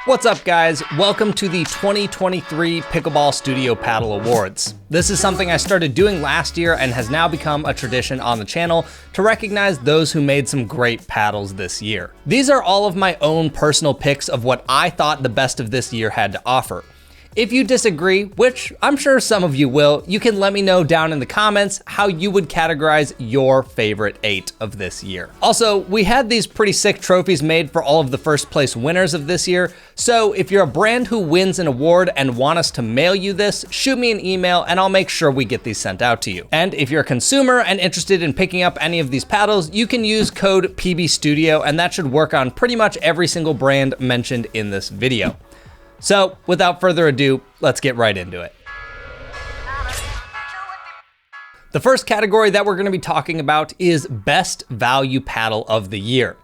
What's up, guys? Welcome to the 2023 Pickleball Studio Paddle Awards. This is something I started doing last year and has now become a tradition on the channel to recognize those who made some great paddles this year. These are all of my own personal picks of what I thought the best of this year had to offer. If you disagree, which I'm sure some of you will, you can let me know down in the comments how you would categorize your favorite 8 of this year. Also, we had these pretty sick trophies made for all of the first place winners of this year, so if you're a brand who wins an award and want us to mail you this, shoot me an email and I'll make sure we get these sent out to you. And if you're a consumer and interested in picking up any of these paddles, you can use code PBStudio and that should work on pretty much every single brand mentioned in this video. So, without further ado, let's get right into it. The first category that we're going to be talking about is Best Value Paddle of the Year.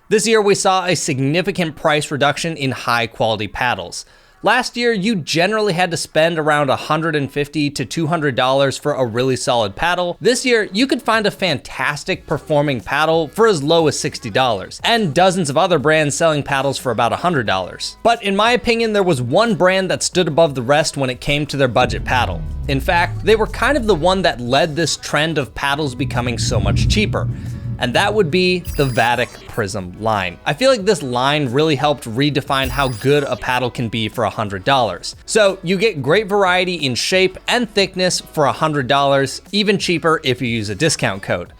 This year, we saw a significant price reduction in high-quality paddles. Last year, you generally had to spend around $150 to $200 for a really solid paddle. This year, you could find a fantastic performing paddle for as low as $60, and dozens of other brands selling paddles for about $100. But in my opinion, there was one brand that stood above the rest when it came to their budget paddle. In fact, they were kind of the one that led this trend of paddles becoming so much cheaper. And that would be the Vatic Prism line. I feel like this line really helped redefine how good a paddle can be for $100. So you get great variety in shape and thickness for $100, even cheaper if you use a discount code.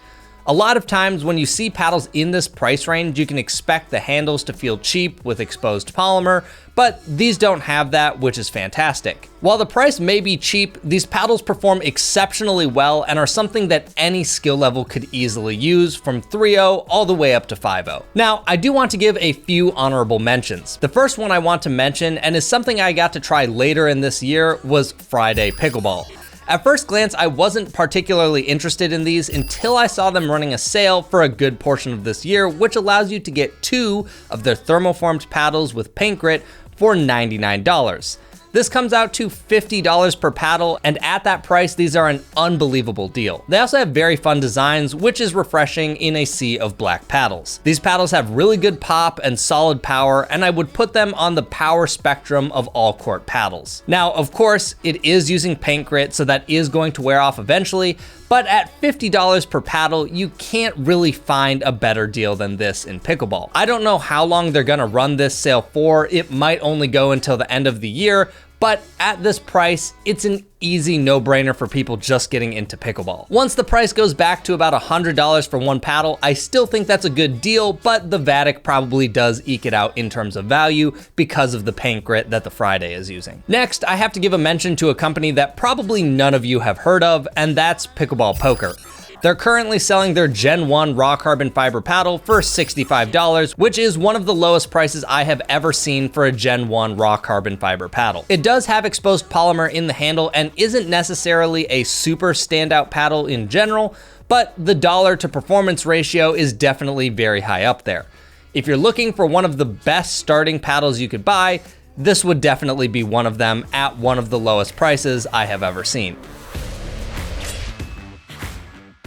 A lot of times when you see paddles in this price range, you can expect the handles to feel cheap with exposed polymer, but these don't have that, which is fantastic. While the price may be cheap, these paddles perform exceptionally well and are something that any skill level could easily use, from 3.0 all the way up to 5.0. Now, I do want to give a few honorable mentions. The first one I want to mention, and is something I got to try later in this year, was Friday Pickleball. At first glance, I wasn't particularly interested in these until I saw them running a sale for a good portion of this year, which allows you to get 2 of their thermoformed paddles with paint grit for $99. This comes out to $50 per paddle, and at that price, these are an unbelievable deal. They also have very fun designs, which is refreshing in a sea of black paddles. These paddles have really good pop and solid power, and I would put them on the power spectrum of all court paddles. Now, of course, it is using paint grit, so that is going to wear off eventually, but at $50 per paddle, you can't really find a better deal than this in pickleball. I don't know how long they're gonna run this sale for. It might only go until the end of the year, but at this price, it's an easy no-brainer for people just getting into pickleball. Once the price goes back to about $100 for one paddle, I still think that's a good deal, but the Vatic probably does eke it out in terms of value because of the paint grit that the Friday is using. Next, I have to give a mention to a company that probably none of you have heard of, and that's Pickleball Poker. They're currently selling their Gen 1 raw carbon fiber paddle for $65, which is one of the lowest prices I have ever seen for a Gen 1 raw carbon fiber paddle. It does have exposed polymer in the handle and isn't necessarily a super standout paddle in general, but the dollar to performance ratio is definitely very high up there. If you're looking for one of the best starting paddles you could buy, this would definitely be one of them at one of the lowest prices I have ever seen.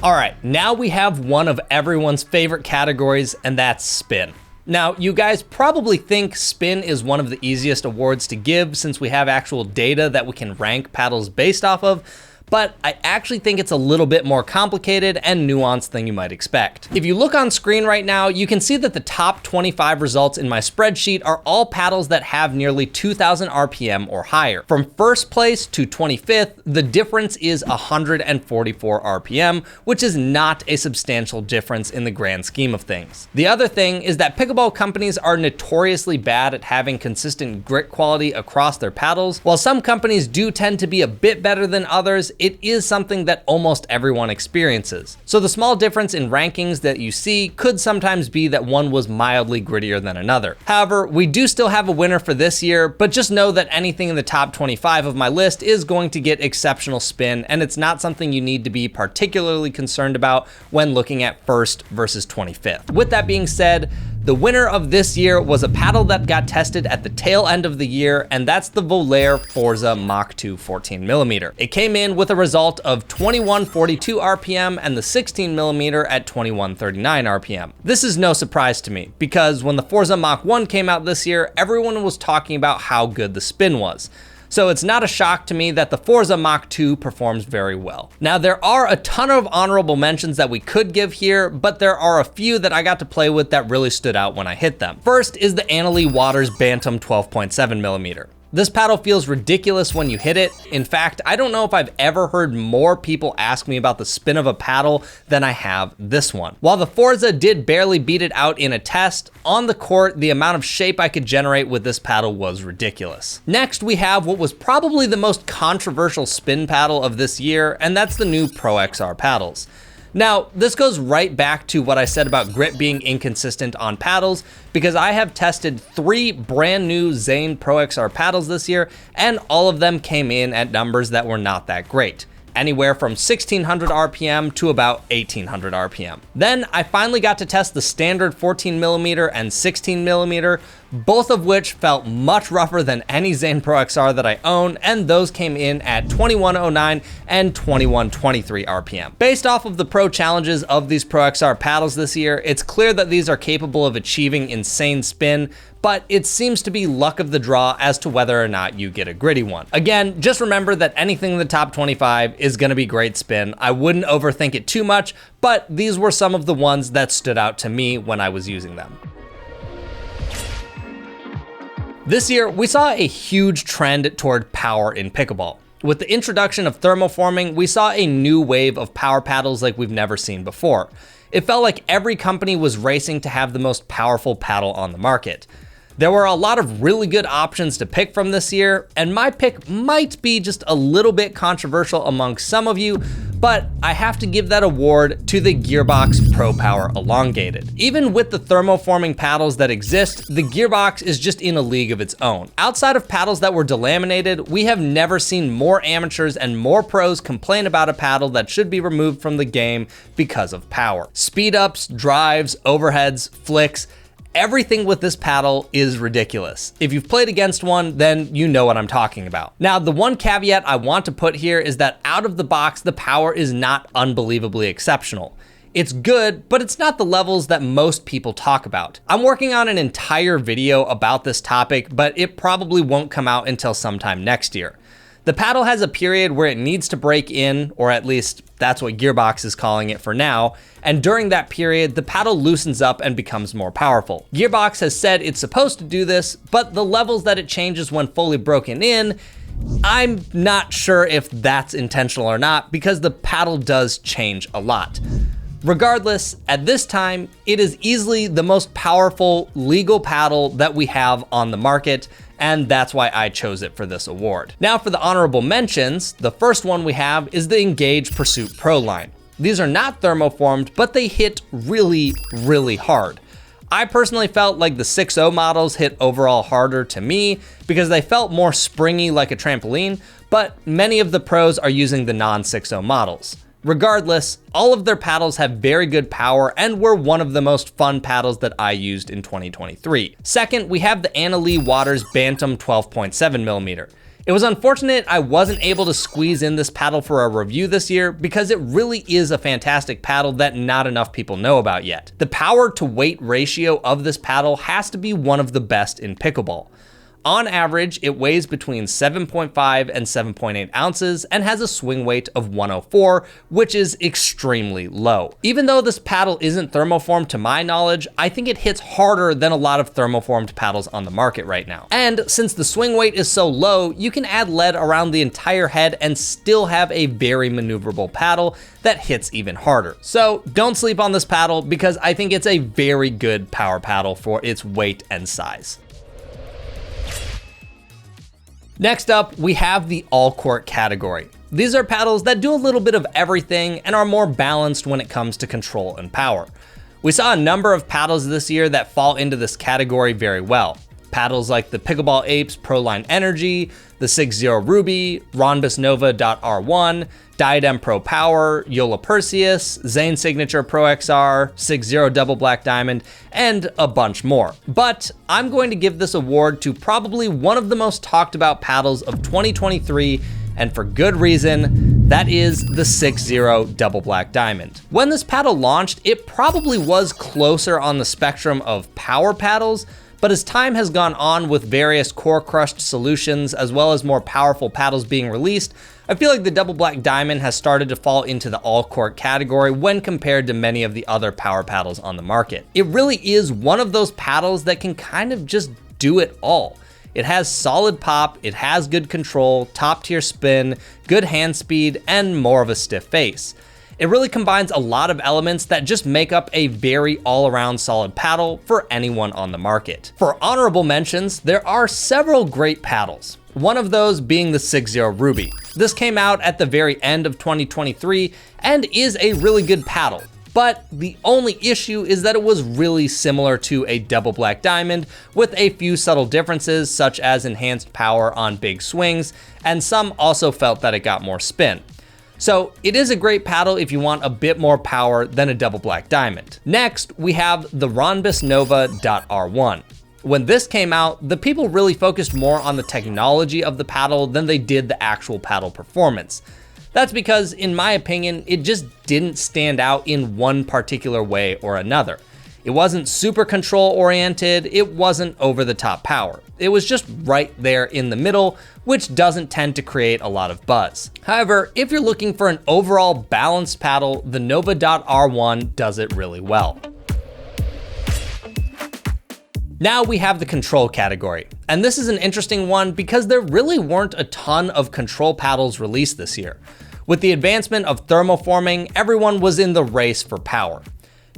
All right, now we have one of everyone's favorite categories, and that's spin. Now, you guys probably think spin is one of the easiest awards to give since we have actual data that we can rank paddles based off of, but I actually think it's a little bit more complicated and nuanced than you might expect. If you look on screen right now, you can see that the top 25 results in my spreadsheet are all paddles that have nearly 2,000 RPM or higher. From first place to 25th, the difference is 144 RPM, which is not a substantial difference in the grand scheme of things. The other thing is that pickleball companies are notoriously bad at having consistent grit quality across their paddles. While some companies do tend to be a bit better than others, it is something that almost everyone experiences. So the small difference in rankings that you see could sometimes be that one was mildly grittier than another. However, we do still have a winner for this year, but just know that anything in the top 25 of my list is going to get exceptional spin, and it's not something you need to be particularly concerned about when looking at first versus 25th. With that being said, The winner of this year was a paddle that got tested at the tail end of the year, and that's the Volair Forza Mach 2 14mm. It came in with a result of 2142 RPM and the 16mm at 2139 RPM. This is no surprise to me, because when the Forza Mach 1 came out this year, everyone was talking about how good the spin was. So it's not a shock to me that the Forza Mach 2 performs very well. Now, there are a ton of honorable mentions that we could give here, but there are a few that I got to play with that really stood out when I hit them. First is the Annalee Waters Bantam 12.7mm. This paddle feels ridiculous when you hit it. In fact, I don't know if I've ever heard more people ask me about the spin of a paddle than I have this one. While the Forza did barely beat it out in a test, on the court, the amount of shape I could generate with this paddle was ridiculous. Next, we have what was probably the most controversial spin paddle of this year, and that's the new Pro XR paddles. Now, this goes right back to what I said about grip being inconsistent on paddles, because I have tested 3 brand new Zane Pro XR paddles this year, and all of them came in at numbers that were not that great. Anywhere from 1600 RPM to about 1800 RPM. Then I finally got to test the standard 14mm and 16mm, both of which felt much rougher than any Zane Pro XR that I own, and those came in at 2109 and 2123 RPM. Based off of the pro challenges of these Pro XR paddles this year, it's clear that these are capable of achieving insane spin, but it seems to be luck of the draw as to whether or not you get a gritty one. Again, just remember that anything in the top 25 is gonna be great spin. I wouldn't overthink it too much, but these were some of the ones that stood out to me when I was using them. This year, we saw a huge trend toward power in pickleball. With the introduction of thermoforming, we saw a new wave of power paddles like we've never seen before. It felt like every company was racing to have the most powerful paddle on the market. There were a lot of really good options to pick from this year, and my pick might be just a little bit controversial among some of you, but I have to give that award to the Gearbox Pro Power Elongated. Even with the thermoforming paddles that exist, the Gearbox is just in a league of its own. Outside of paddles that were delaminated, we have never seen more amateurs and more pros complain about a paddle that should be removed from the game because of power. Speed ups, drives, overheads, flicks, everything with this paddle is ridiculous. If you've played against one, then you know what I'm talking about. Now, the one caveat I want to put here is that out of the box, the power is not unbelievably exceptional. It's good, but it's not the levels that most people talk about. I'm working on an entire video about this topic, but it probably won't come out until sometime next year. The paddle has a period where it needs to break in, or at least that's what Gearbox is calling it for now, and during that period, the paddle loosens up and becomes more powerful. Gearbox has said it's supposed to do this, but the levels that it changes when fully broken in, I'm not sure if that's intentional or not, because the paddle does change a lot. Regardless, at this time, it is easily the most powerful legal paddle that we have on the market, and that's why I chose it for this award. Now for the honorable mentions, the first one we have is the Engage Pursuit Pro line. These are not thermoformed, but they hit really, really hard. I personally felt like the 6.0 models hit overall harder to me because they felt more springy like a trampoline, but many of the pros are using the non-6.0 models. Regardless, all of their paddles have very good power and were one of the most fun paddles that I used in 2023. Second, we have the Annalee Waters Bantam 12.7mm. It was unfortunate I wasn't able to squeeze in this paddle for a review this year because it really is a fantastic paddle that not enough people know about yet. The power to weight ratio of this paddle has to be one of the best in pickleball. On average, it weighs between 7.5 and 7.8 ounces and has a swing weight of 104, which is extremely low. Even though this paddle isn't thermoformed to my knowledge, I think it hits harder than a lot of thermoformed paddles on the market right now. And since the swing weight is so low, you can add lead around the entire head and still have a very maneuverable paddle that hits even harder. So don't sleep on this paddle because I think it's a very good power paddle for its weight and size. Next up, we have the all-court category. These are paddles that do a little bit of everything and are more balanced when it comes to control and power. We saw a number of paddles this year that fall into this category very well. Paddles like the Pickleball Apes Proline Energy, the 6-0 Ruby, Rhombus Nova .R1, Diadem Pro Power, Yola Perseus, Zane Signature Pro XR, 6-0 Double Black Diamond, and a bunch more. But I'm going to give this award to probably one of the most talked about paddles of 2023, and for good reason. That is the 6-0 Double Black Diamond. When this paddle launched, it probably was closer on the spectrum of power paddles, but as time has gone on with various core crushed solutions as well as more powerful paddles being released, I feel like the Double Black Diamond has started to fall into the all-cork category when compared to many of the other power paddles on the market. It really is one of those paddles that can kind of just do it all. It has solid pop, it has good control, top tier spin, good hand speed, and more of a stiff face. It really combines a lot of elements that just make up a very all-around solid paddle for anyone on the market. For honorable mentions, there are several great paddles. One of those being the 6-0 Ruby. This came out at the very end of 2023 and is a really good paddle. But the only issue is that it was really similar to a Double Black Diamond with a few subtle differences such as enhanced power on big swings, and some also felt that it got more spin. So it is a great paddle if you want a bit more power than a Double Black Diamond. Next, we have the Rhombus Nova .R1. When this came out, the people really focused more on the technology of the paddle than they did the actual paddle performance. That's because, in my opinion, it just didn't stand out in one particular way or another. It wasn't super control oriented, it wasn't over the top power. It was just right there in the middle, which doesn't tend to create a lot of buzz. However, if you're looking for an overall balanced paddle, the Nova .R1 does it really well. Now we have the control category, and this is an interesting one because there really weren't a ton of control paddles released this year. With the advancement of thermoforming, everyone was in the race for power.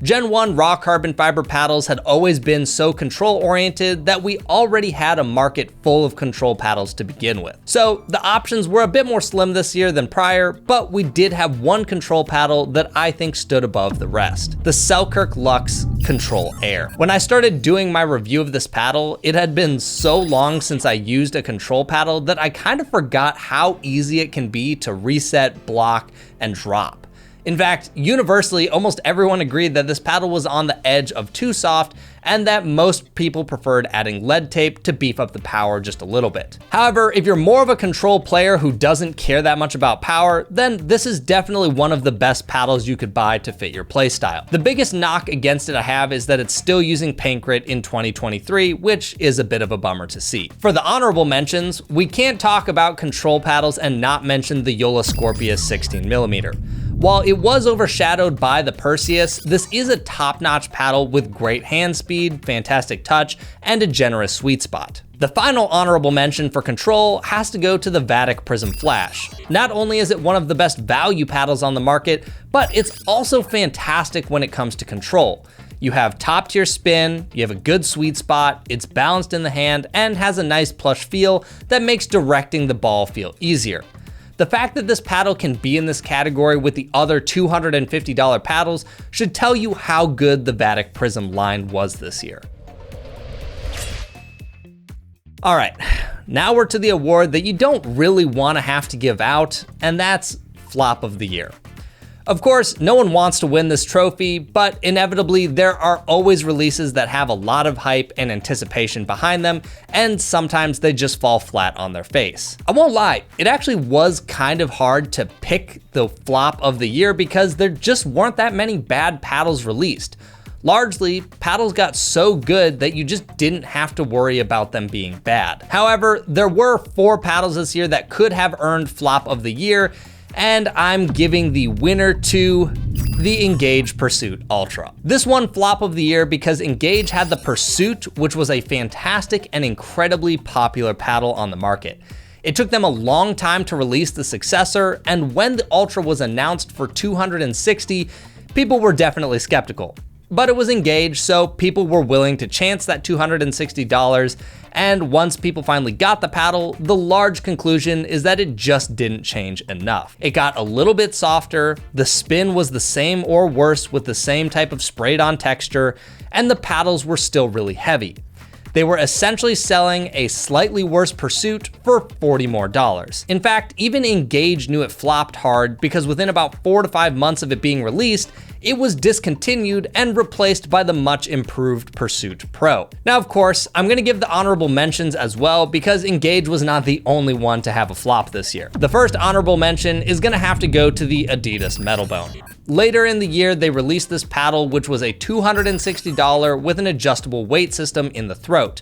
Gen 1 raw carbon fiber paddles had always been so control oriented that we already had a market full of control paddles to begin with. So the options were a bit more slim this year than prior, but we did have one control paddle that I think stood above the rest, the Selkirk Luxe Control Air. When I started doing my review of this paddle, it had been so long since I used a control paddle that I kind of forgot how easy it can be to reset, block, and drop. In fact, universally, almost everyone agreed that this paddle was on the edge of too soft and that most people preferred adding lead tape to beef up the power just a little bit. However, if you're more of a control player who doesn't care that much about power, then this is definitely one of the best paddles you could buy to fit your playstyle. The biggest knock against it I have is that it's still using paint grit in 2023, which is a bit of a bummer to see. For the honorable mentions, we can't talk about control paddles and not mention the Yola Scorpius 16mm. While it was overshadowed by the Perseus, this is a top-notch paddle with great hand speed, fantastic touch, and a generous sweet spot. The final honorable mention for control has to go to the Vatic Prism Flash. Not only is it one of the best value paddles on the market, but it's also fantastic when it comes to control. You have top tier spin, you have a good sweet spot, it's balanced in the hand, and has a nice plush feel that makes directing the ball feel easier. The fact that this paddle can be in this category with the other $250 paddles should tell you how good the Vatic Prism line was this year. All right, now we're to the award that you don't really want to have to give out, and that's Flop of the Year. Of course, no one wants to win this trophy, but inevitably there are always releases that have a lot of hype and anticipation behind them, and sometimes they just fall flat on their face. I won't lie, it actually was kind of hard to pick the flop of the year because there just weren't that many bad paddles released. Largely, paddles got so good that you just didn't have to worry about them being bad. However, there were 4 paddles this year that could have earned flop of the year, and I'm giving the winner to the Engage Pursuit Ultra. This won flop of the year because Engage had the Pursuit, which was a fantastic and incredibly popular paddle on the market. It took them a long time to release the successor, and when the Ultra was announced for $260, people were definitely skeptical. But it was Engage, so people were willing to chance that $260, and once people finally got the paddle, the large conclusion is that it just didn't change enough. It got a little bit softer, the spin was the same or worse with the same type of sprayed on texture, and the paddles were still really heavy. they were essentially selling a slightly worse Pursuit for $40 more. In fact, even Engage knew it flopped hard because within about 4 to 5 months of it being released, it was discontinued and replaced by the much improved Pursuit Pro. Now, of course, I'm gonna give the honorable mentions as well because Engage was not the only one to have a flop this year. The first honorable mention is gonna have to go to the Adidas Metalbone. Later in the year, they released this paddle, which was a $260 with an adjustable weight system in the throat.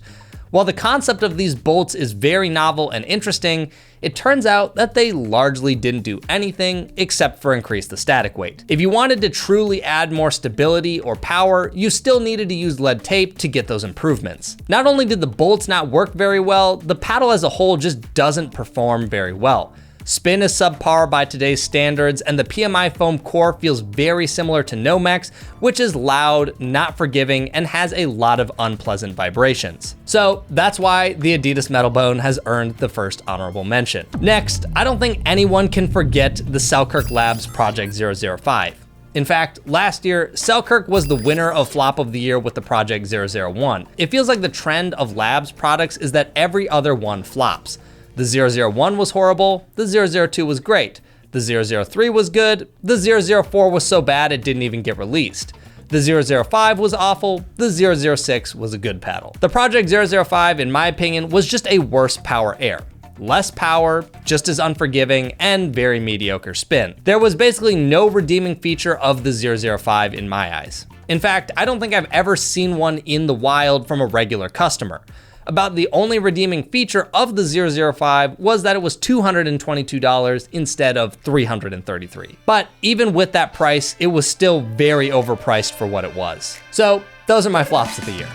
While the concept of these bolts is very novel and interesting, it turns out that they largely didn't do anything except for increase the static weight. If you wanted to truly add more stability or power, you still needed to use lead tape to get those improvements. Not only did the bolts not work very well, the paddle as a whole just doesn't perform very well. Spin is subpar by today's standards, and the PMI foam core feels very similar to Nomex, which is loud, not forgiving, and has a lot of unpleasant vibrations. So that's why the Adidas Metalbone has earned the first honorable mention. Next, I don't think anyone can forget the Selkirk Labs Project 005. In fact, last year, Selkirk was the winner of Flop of the Year with the Project 001. It feels like the trend of Labs products is that every other one flops. The 001 was horrible, the 002 was great, the 003 was good, the 004 was so bad it didn't even get released. The 005 was awful, the 006 was a good paddle. The Project 005, in my opinion, was just a worse power air. Less power, just as unforgiving, and very mediocre spin. There was basically no redeeming feature of the 005 in my eyes. In fact, I don't think I've ever seen one in the wild from a regular customer. About the only redeeming feature of the 005 was that it was $222 instead of $333. But even with that price, it was still very overpriced for what it was. So those are my flops of the year.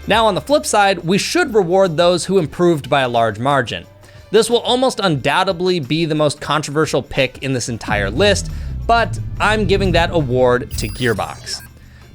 Now on the flip side, we should reward those who improved by a large margin. This will almost undoubtedly be the most controversial pick in this entire list, but I'm giving that award to Gearbox.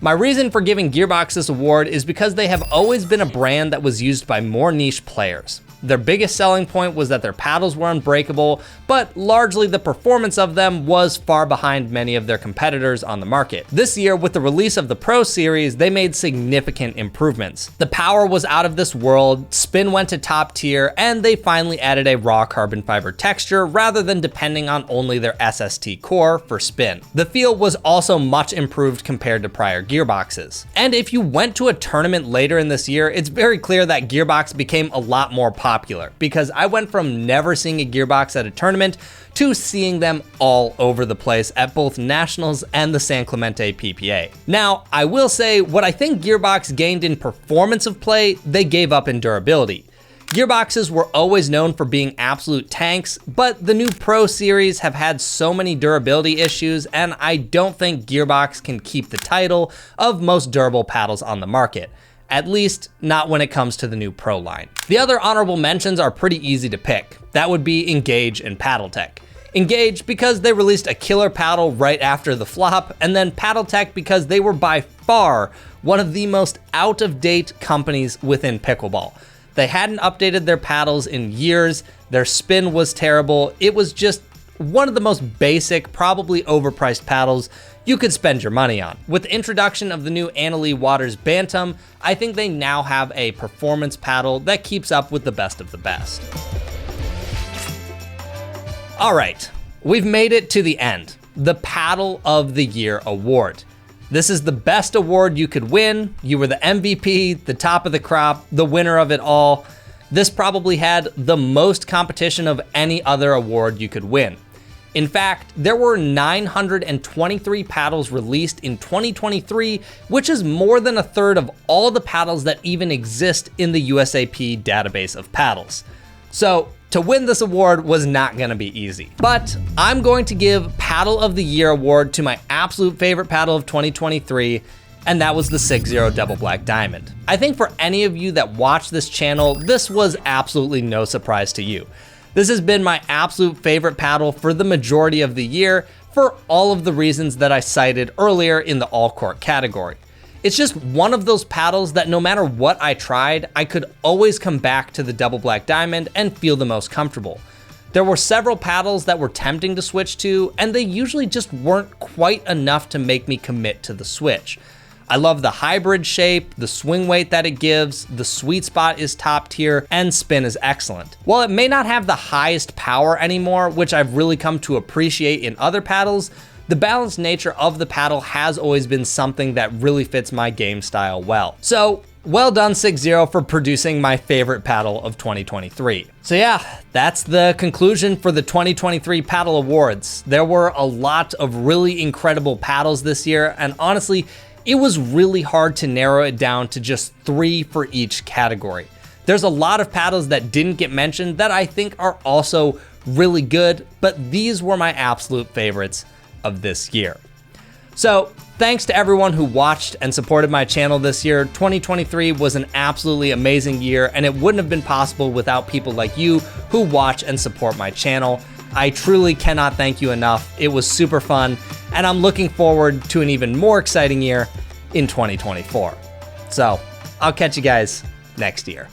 My reason for giving Gearbox this award is because they have always been a brand that was used by more niche players. Their biggest selling point was that their paddles were unbreakable, but largely the performance of them was far behind many of their competitors on the market. This year, with the release of the Pro Series, they made significant improvements. The power was out of this world, spin went to top tier, and they finally added a raw carbon fiber texture rather than depending on only their SST core for spin. The feel was also much improved compared to prior Gearboxes. And if you went to a tournament later in this year, it's very clear that Gearbox became a lot more popular because I went from never seeing a Gearbox at a tournament to seeing them all over the place at both Nationals and the San Clemente PPA. Now, I will say what I think Gearbox gained in performance of play, they gave up in durability. Gearboxes were always known for being absolute tanks, but the new Pro Series have had so many durability issues, and I don't think Gearbox can keep the title of most durable paddles on the market. At least not when it comes to the new Pro line. The other honorable mentions are pretty easy to pick. That would be Engage and Paddletech. Engage because they released a killer paddle right after the flop, and then Paddletech because they were by far one of the most out-of-date companies within pickleball. They hadn't updated their paddles in years, their spin was terrible, it was just one of the most basic, probably overpriced paddles you could spend your money on. With the introduction of the new Annalee Waters Bantam, I think they now have a performance paddle that keeps up with the best of the best. All right, we've made it to the end, the Paddle of the Year award. This is the best award you could win. You were the MVP, the top of the crop, the winner of it all. This probably had the most competition of any other award you could win. In fact, there were 923 paddles released in 2023, which is more than a third of all the paddles that even exist in the USAP database of paddles. So to win this award was not gonna be easy. But I'm going to give Paddle of the Year award to my absolute favorite paddle of 2023, and that was the 6-0 Double Black Diamond. I think for any of you that watch this channel, this was absolutely no surprise to you. This has been my absolute favorite paddle for the majority of the year for all of the reasons that I cited earlier in the all-court category. It's just one of those paddles that no matter what I tried, I could always come back to the Double Black Diamond and feel the most comfortable. There were several paddles that were tempting to switch to, and they usually just weren't quite enough to make me commit to the switch. I love the hybrid shape, the swing weight that it gives, the sweet spot is top tier, and spin is excellent. While it may not have the highest power anymore, which I've really come to appreciate in other paddles, the balanced nature of the paddle has always been something that really fits my game style well. So, well done 6-0 for producing my favorite paddle of 2023. So yeah, that's the conclusion for the 2023 Paddle Awards. There were a lot of really incredible paddles this year, and honestly, it was really hard to narrow it down to just 3 for each category. There's a lot of paddles that didn't get mentioned that I think are also really good, but these were my absolute favorites of this year. So thanks to everyone who watched and supported my channel this year. 2023 was an absolutely amazing year, and it wouldn't have been possible without people like you who watch and support my channel. I truly cannot thank you enough. It was super fun, and I'm looking forward to an even more exciting year in 2024. So I'll catch you guys next year.